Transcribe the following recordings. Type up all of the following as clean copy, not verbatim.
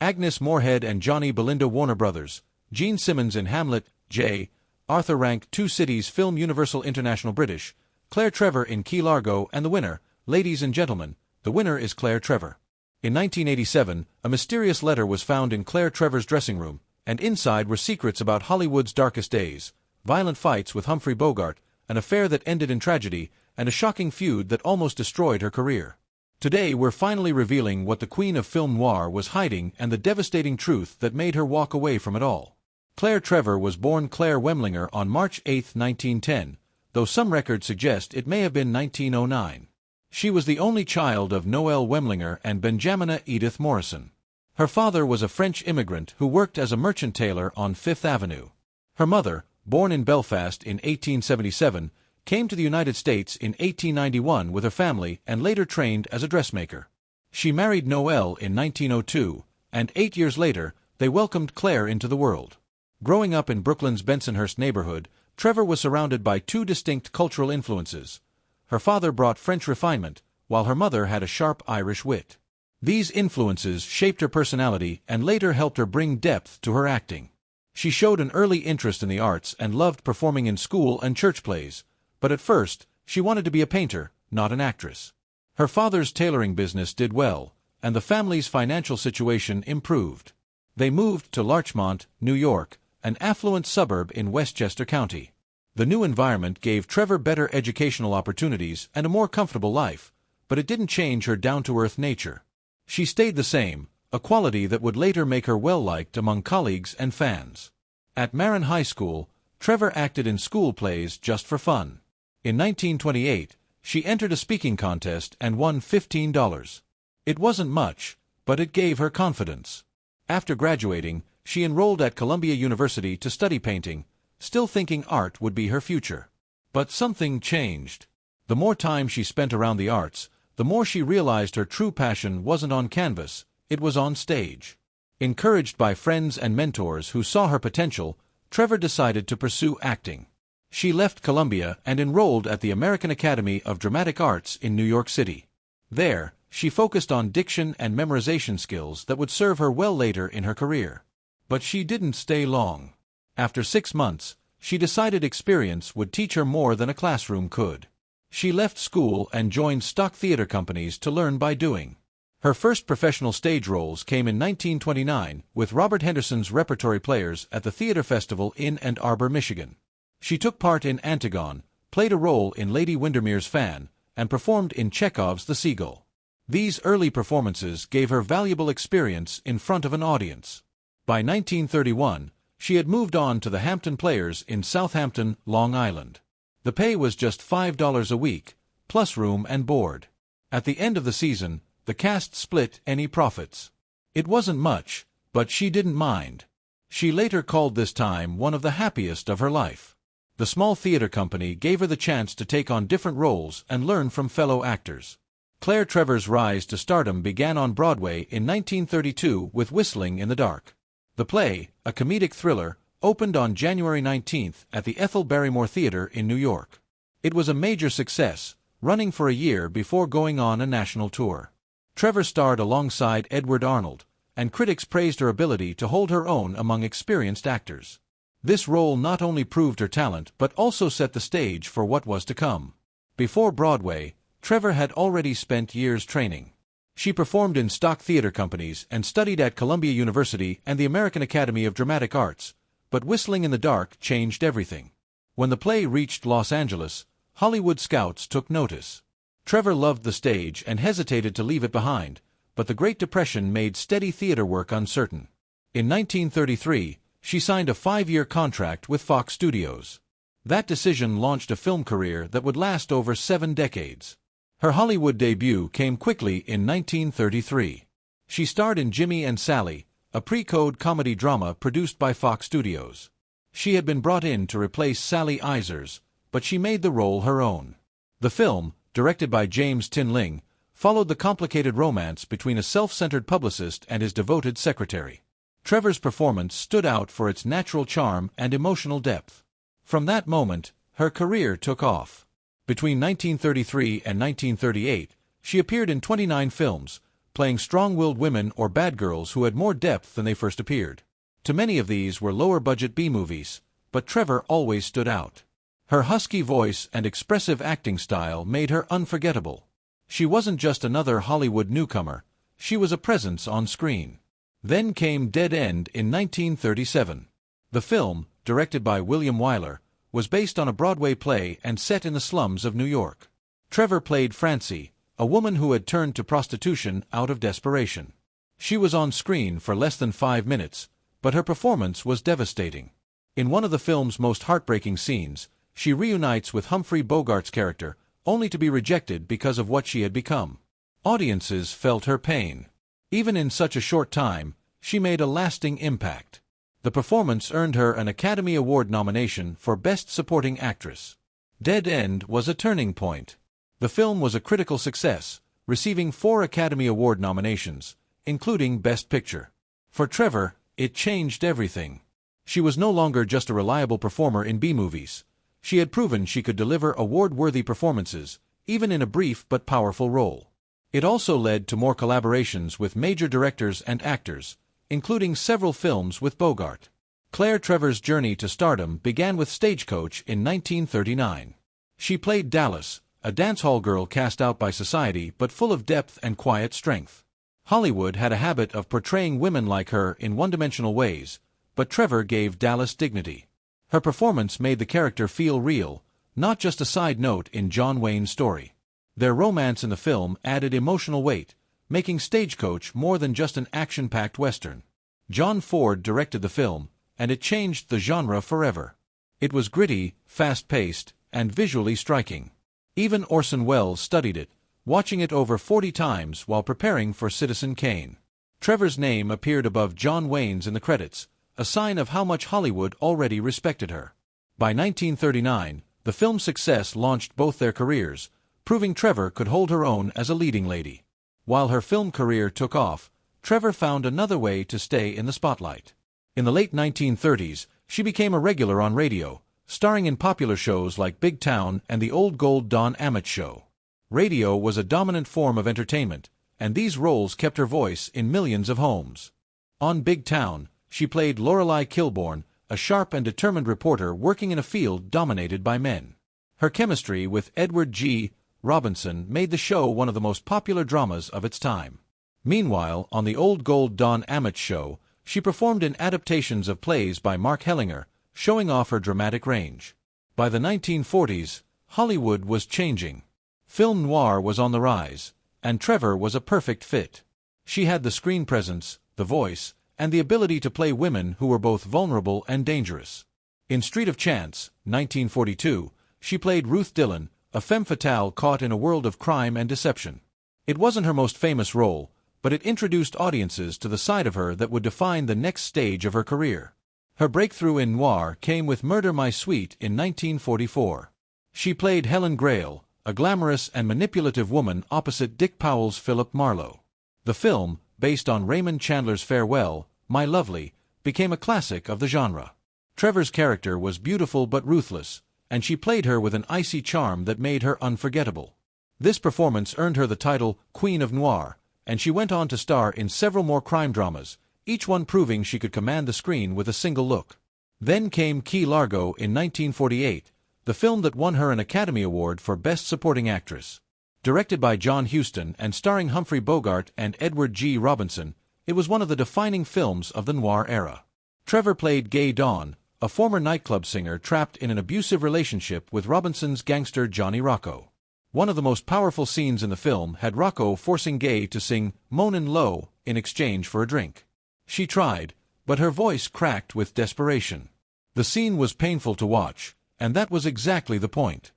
Agnes Moorehead and Johnny Belinda Warner Brothers, Gene Simmons in Hamlet, J. Arthur Rank Two Cities Film Universal International British, Claire Trevor in Key Largo and the winner, ladies and gentlemen, the winner is Claire Trevor. In 1987, a mysterious letter was found in Claire Trevor's dressing room, and inside were secrets about Hollywood's darkest days, violent fights with Humphrey Bogart, an affair that ended in tragedy, and a shocking feud that almost destroyed her career. Today we're finally revealing what the queen of film noir was hiding and the devastating truth that made her walk away from it all. Claire Trevor was born Claire Wemlinger on March 8, 1910, though some records suggest it may have been 1909. She was the only child of Noel Wemlinger and Benjamina Edith Morrison. Her father was a French immigrant who worked as a merchant tailor on Fifth Avenue. Her mother, born in Belfast in 1877, came to the United States in 1891 with her family and later trained as a dressmaker. She married Noel in 1902, and 8 years later, they welcomed Claire into the world. Growing up in Brooklyn's Bensonhurst neighborhood, Trevor was surrounded by two distinct cultural influences. Her father brought French refinement, while her mother had a sharp Irish wit. These influences shaped her personality and later helped her bring depth to her acting. She showed an early interest in the arts and loved performing in school and church plays, but at first, she wanted to be a painter, not an actress. Her father's tailoring business did well, and the family's financial situation improved. They moved to Larchmont, New York, an affluent suburb in Westchester County. The new environment gave Trevor better educational opportunities and a more comfortable life, but it didn't change her down-to-earth nature. She stayed the same, a quality that would later make her well-liked among colleagues and fans. At Marin High School, Trevor acted in school plays just for fun. In 1928, she entered a speaking contest and won $15. It wasn't much, but it gave her confidence. After graduating, she enrolled at Columbia University to study painting, still thinking art would be her future. But something changed. The more time she spent around the arts, the more she realized her true passion wasn't on canvas, it was on stage. Encouraged by friends and mentors who saw her potential, Trevor decided to pursue acting. She left Columbia and enrolled at the American Academy of Dramatic Arts in New York City. There, she focused on diction and memorization skills that would serve her well later in her career. But she didn't stay long. After 6 months, she decided experience would teach her more than a classroom could. She left school and joined stock theater companies to learn by doing. Her first professional stage roles came in 1929 with Robert Henderson's Repertory Players at the Theater Festival in Ann Arbor, Michigan. She took part in Antigone, played a role in Lady Windermere's Fan, and performed in Chekhov's The Seagull. These early performances gave her valuable experience in front of an audience. By 1931, she had moved on to the Hampton Players in Southampton, Long Island. The pay was just $5 a week, plus room and board. At the end of the season, the cast split any profits. It wasn't much, but she didn't mind. She later called this time one of the happiest of her life. The small theater company gave her the chance to take on different roles and learn from fellow actors. Claire Trevor's rise to stardom began on Broadway in 1932 with Whistling in the Dark. The play, a comedic thriller, opened on January 19th at the Ethel Barrymore Theater in New York. It was a major success, running for a year before going on a national tour. Trevor starred alongside Edward Arnold, and critics praised her ability to hold her own among experienced actors. This role not only proved her talent but also set the stage for what was to come. Before Broadway, Trevor had already spent years training. She performed in stock theater companies and studied at Columbia University and the American Academy of Dramatic Arts, but Whistling in the Dark changed everything. When the play reached Los Angeles, Hollywood scouts took notice. Trevor loved the stage and hesitated to leave it behind, but the Great Depression made steady theater work uncertain. In 1933, she signed a 5-year contract with Fox Studios. That decision launched a film career that would last over 7 decades. Her Hollywood debut came quickly in 1933. She starred in Jimmy and Sally, a pre-code comedy drama produced by Fox Studios. She had been brought in to replace Sally Isers, but she made the role her own. The film, directed by James Tinling, followed the complicated romance between a self-centered publicist and his devoted secretary. Trevor's performance stood out for its natural charm and emotional depth. From that moment, her career took off. Between 1933 and 1938, she appeared in 29 films, playing strong-willed women or bad girls who had more depth than they first appeared. Too many of these were lower-budget B-movies, but Trevor always stood out. Her husky voice and expressive acting style made her unforgettable. She wasn't just another Hollywood newcomer, she was a presence on screen. Then came Dead End in 1937. The film, directed by William Wyler, was based on a Broadway play and set in the slums of New York. Trevor played Francie, a woman who had turned to prostitution out of desperation. She was on screen for less than 5 minutes, but her performance was devastating. In one of the film's most heartbreaking scenes, she reunites with Humphrey Bogart's character, only to be rejected because of what she had become. Audiences felt her pain. Even in such a short time, she made a lasting impact. The performance earned her an Academy Award nomination for Best Supporting Actress. Dead End was a turning point. The film was a critical success, receiving 4 Academy Award nominations, including Best Picture. For Trevor, it changed everything. She was no longer just a reliable performer in B-movies. She had proven she could deliver award-worthy performances, even in a brief but powerful role. It also led to more collaborations with major directors and actors, including several films with Bogart. Claire Trevor's journey to stardom began with Stagecoach in 1939. She played Dallas, a dancehall girl cast out by society but full of depth and quiet strength. Hollywood had a habit of portraying women like her in one-dimensional ways, but Trevor gave Dallas dignity. Her performance made the character feel real, not just a side note in John Wayne's story. Their romance in the film added emotional weight, making Stagecoach more than just an action-packed western. John Ford directed the film, and it changed the genre forever. It was gritty, fast-paced, and visually striking. Even Orson Welles studied it, watching it over 40 times while preparing for Citizen Kane. Trevor's name appeared above John Wayne's in the credits, a sign of how much Hollywood already respected her. By 1939, the film's success launched both their careers, proving Trevor could hold her own as a leading lady. While her film career took off, Trevor found another way to stay in the spotlight. In the late 1930s, she became a regular on radio, starring in popular shows like Big Town and The Old Gold Don Ammett Show. Radio was a dominant form of entertainment, and these roles kept her voice in millions of homes. On Big Town, she played Lorelei Kilbourne, a sharp and determined reporter working in a field dominated by men. Her chemistry with Edward G. Robinson made the show one of the most popular dramas of its time. Meanwhile, on The Old Gold Don Ammett Show, she performed in adaptations of plays by Mark Hellinger, showing off her dramatic range. By the 1940s, Hollywood was changing. Film noir was on the rise, and Trevor was a perfect fit. She had the screen presence, the voice, and the ability to play women who were both vulnerable and dangerous. In Street of Chance, 1942, she played Ruth Dillon, a femme fatale caught in a world of crime and deception. It wasn't her most famous role, but it introduced audiences to the side of her that would define the next stage of her career. Her breakthrough in noir came with Murder My Sweet in 1944. She played Helen Grail, a glamorous and manipulative woman opposite Dick Powell's Philip Marlowe. The film, based on Raymond Chandler's Farewell, My Lovely, became a classic of the genre. Trevor's character was beautiful but ruthless, and she played her with an icy charm that made her unforgettable. This performance earned her the title Queen of Noir, and she went on to star in several more crime dramas, each one proving she could command the screen with a single look. Then came Key Largo in 1948, the film that won her an Academy Award for Best Supporting Actress. Directed by John Huston and starring Humphrey Bogart and Edward G. Robinson, it was one of the defining films of the noir era. Trevor played Gay Dawn, a former nightclub singer trapped in an abusive relationship with Robinson's gangster Johnny Rocco. One of the most powerful scenes in the film had Rocco forcing Gay to sing "Moanin' Low" in exchange for a drink. She tried, but her voice cracked with desperation. The scene was painful to watch, and that was exactly the point.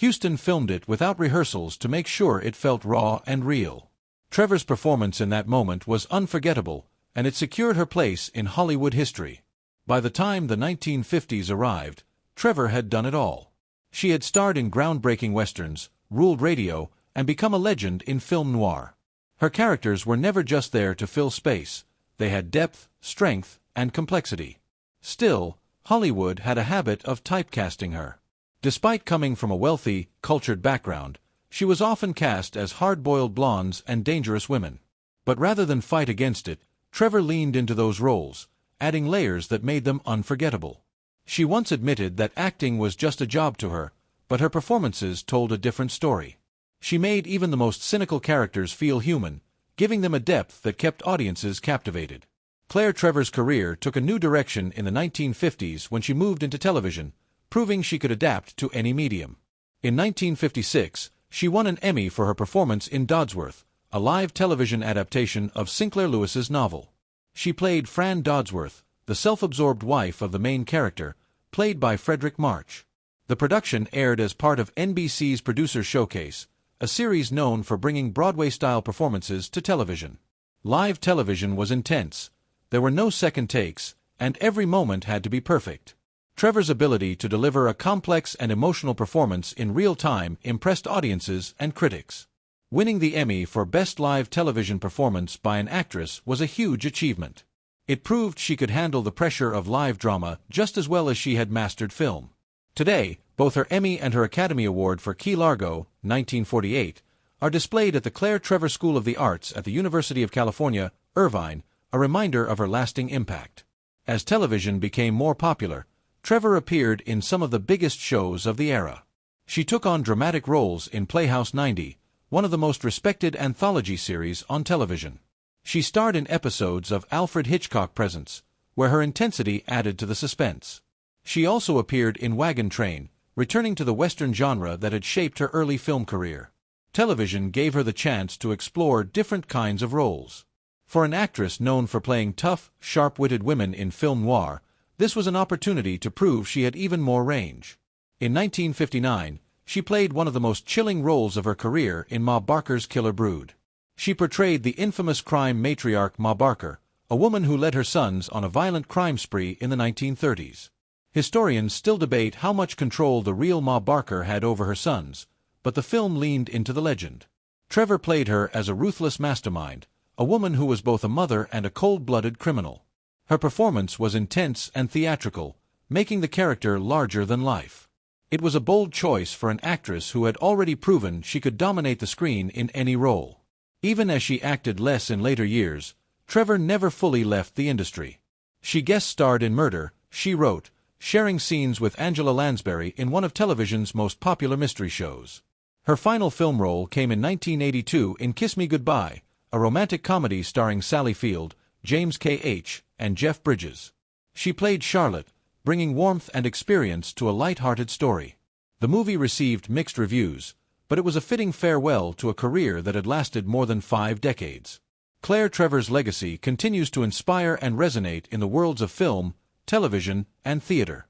Huston filmed it without rehearsals to make sure it felt raw and real. Trevor's performance in that moment was unforgettable, and it secured her place in Hollywood history. By the time the 1950s arrived, Trevor had done it all. She had starred in groundbreaking westerns, ruled radio, and become a legend in film noir. Her characters were never just there to fill space. They had depth, strength, and complexity. Still, Hollywood had a habit of typecasting her. Despite coming from a wealthy, cultured background, she was often cast as hard-boiled blondes and dangerous women. But rather than fight against it, Trevor leaned into those roles, adding layers that made them unforgettable. She once admitted that acting was just a job to her, but her performances told a different story. She made even the most cynical characters feel human, giving them a depth that kept audiences captivated. Claire Trevor's career took a new direction in the 1950s when she moved into television, proving she could adapt to any medium. In 1956, she won an Emmy for her performance in Dodsworth, a live television adaptation of Sinclair Lewis's novel. She played Fran Dodsworth, the self-absorbed wife of the main character, played by Frederick March. The production aired as part of NBC's Producer Showcase, a series known for bringing Broadway-style performances to television. Live television was intense. There were no second takes, and every moment had to be perfect. Trevor's ability to deliver a complex and emotional performance in real time impressed audiences and critics. Winning the Emmy for Best Live Television Performance by an Actress was a huge achievement. It proved she could handle the pressure of live drama just as well as she had mastered film. Today, both her Emmy and her Academy Award for Key Largo, 1948, are displayed at the Claire Trevor School of the Arts at the University of California, Irvine, a reminder of her lasting impact. As television became more popular, Trevor appeared in some of the biggest shows of the era. She took on dramatic roles in Playhouse 90, one of the most respected anthology series on television. She starred in episodes of Alfred Hitchcock Presents, where her intensity added to the suspense. She also appeared in Wagon Train, returning to the Western genre that had shaped her early film career. Television gave her the chance to explore different kinds of roles. For an actress known for playing tough, sharp-witted women in film noir, this was an opportunity to prove she had even more range. In 1959, she played one of the most chilling roles of her career in Ma Barker's Killer Brood. She portrayed the infamous crime matriarch Ma Barker, a woman who led her sons on a violent crime spree in the 1930s. Historians still debate how much control the real Ma Barker had over her sons, but the film leaned into the legend. Trevor played her as a ruthless mastermind, a woman who was both a mother and a cold-blooded criminal. Her performance was intense and theatrical, making the character larger than life. It was a bold choice for an actress who had already proven she could dominate the screen in any role. Even as she acted less in later years, Trevor never fully left the industry. She guest-starred in Murder, She Wrote, sharing scenes with Angela Lansbury in one of television's most popular mystery shows. Her final film role came in 1982 in Kiss Me Goodbye, a romantic comedy starring Sally Field, James K.H., and Jeff Bridges. She played Charlotte, bringing warmth and experience to a light-hearted story. The movie received mixed reviews, but it was a fitting farewell to a career that had lasted more than 5 decades. Claire Trevor's legacy continues to inspire and resonate in the worlds of film, television, and theater.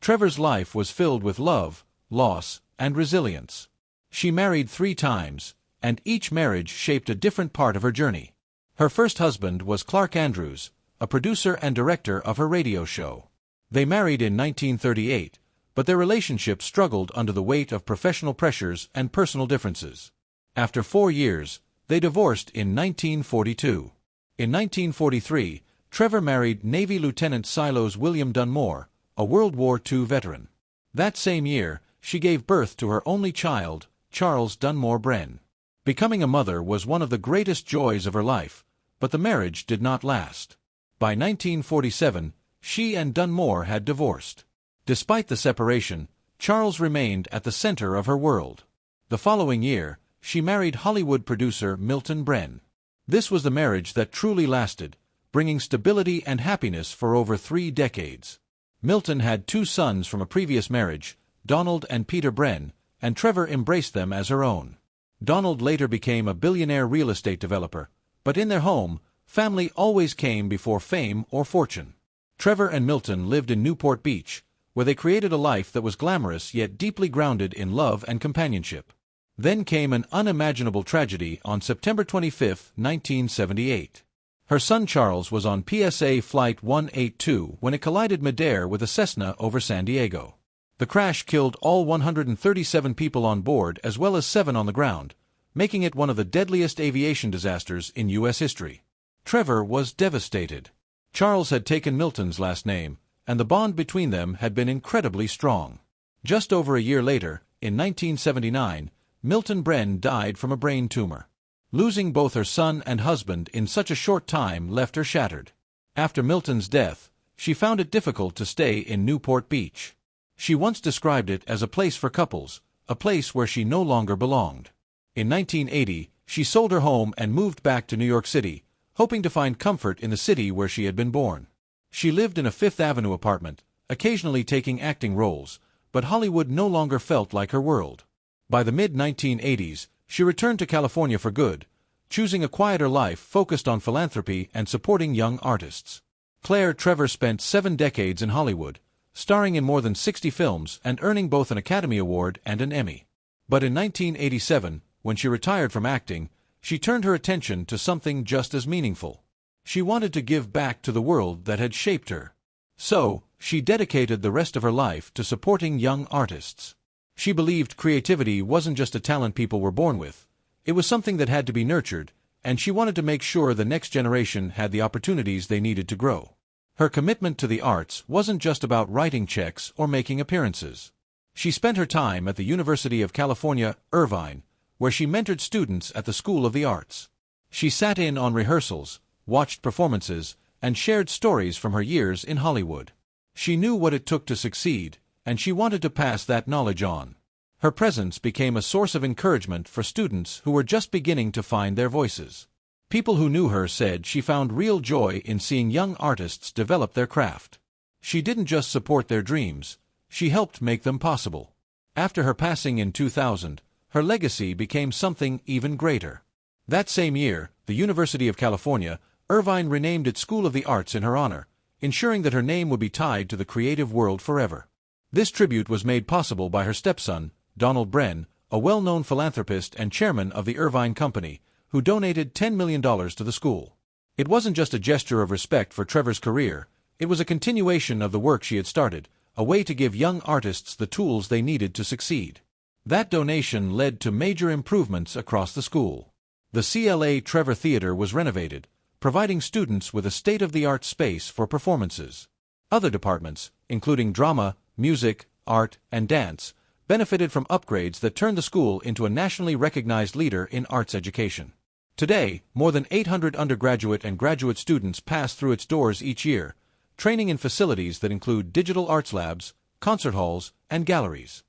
Trevor's life was filled with love, loss, and resilience. She married 3 times, and each marriage shaped a different part of her journey. Her first husband was Clark Andrews, a producer and director of her radio show. They married in 1938, but their relationship struggled under the weight of professional pressures and personal differences. After 4 years, they divorced in 1942. In 1943, Trevor married Navy Lieutenant Silos William Dunmore, a World War II veteran. That same year, she gave birth to her only child, Charles Dunmore Bren. Becoming a mother was one of the greatest joys of her life, but the marriage did not last. By 1947, she and Dunmore had divorced. Despite the separation, Charles remained at the center of her world. The following year, she married Hollywood producer Milton Bren. This was the marriage that truly lasted, bringing stability and happiness for over 3 decades. Milton had 2 sons from a previous marriage, Donald and Peter Bren, and Trevor embraced them as her own. Donald later became a billionaire real estate developer, but in their home, family always came before fame or fortune. Trevor and Milton lived in Newport Beach, where they created a life that was glamorous yet deeply grounded in love and companionship. Then came an unimaginable tragedy on September 25, 1978. Her son Charles was on PSA Flight 182 when it collided midair with a Cessna over San Diego. The crash killed all 137 people on board as well as 7 on the ground, making it one of the deadliest aviation disasters in U.S. history. Trevor was devastated. Charles had taken Milton's last name, and the bond between them had been incredibly strong. Just over a year later, in 1979, Milton Bren died from a brain tumor. Losing both her son and husband in such a short time left her shattered. After Milton's death, she found it difficult to stay in Newport Beach. She once described it as a place for couples, a place where she no longer belonged. In 1980, she sold her home and moved back to New York City, hoping to find comfort in the city where she had been born. She lived in a Fifth Avenue apartment, occasionally taking acting roles, but Hollywood no longer felt like her world. By the mid-1980s, she returned to California for good, choosing a quieter life focused on philanthropy and supporting young artists. Trevor spent 7 decades in Hollywood, starring in more than 60 films and earning both an Academy Award and an Emmy. But in 1987, when she retired from acting, she turned her attention to something just as meaningful. She wanted to give back to the world that had shaped her. So, she dedicated the rest of her life to supporting young artists. She believed creativity wasn't just a talent people were born with. It was something that had to be nurtured, and she wanted to make sure the next generation had the opportunities they needed to grow. Her commitment to the arts wasn't just about writing checks or making appearances. She spent her time at the University of California, Irvine, where she mentored students at the School of the Arts. She sat in on rehearsals, watched performances, and shared stories from her years in Hollywood. She knew what it took to succeed, and she wanted to pass that knowledge on. Her presence became a source of encouragement for students who were just beginning to find their voices. People who knew her said she found real joy in seeing young artists develop their craft. She didn't just support their dreams, she helped make them possible. After her passing in 2000, her legacy became something even greater. That same year, the University of California, Irvine renamed its School of the Arts in her honor, ensuring that her name would be tied to the creative world forever. This tribute was made possible by her stepson, Donald Bren, a well-known philanthropist and chairman of the Irvine Company, who donated $10 million to the school. It wasn't just a gesture of respect for Trevor's career, it was a continuation of the work she had started, a way to give young artists the tools they needed to succeed. That donation led to major improvements across the school. The CLA Trevor Theater was renovated, providing students with a state-of-the-art space for performances. Other departments, including drama, music, art, and dance, benefited from upgrades that turned the school into a nationally recognized leader in arts education. Today, more than 800 undergraduate and graduate students pass through its doors each year, training in facilities that include digital arts labs, concert halls, and galleries.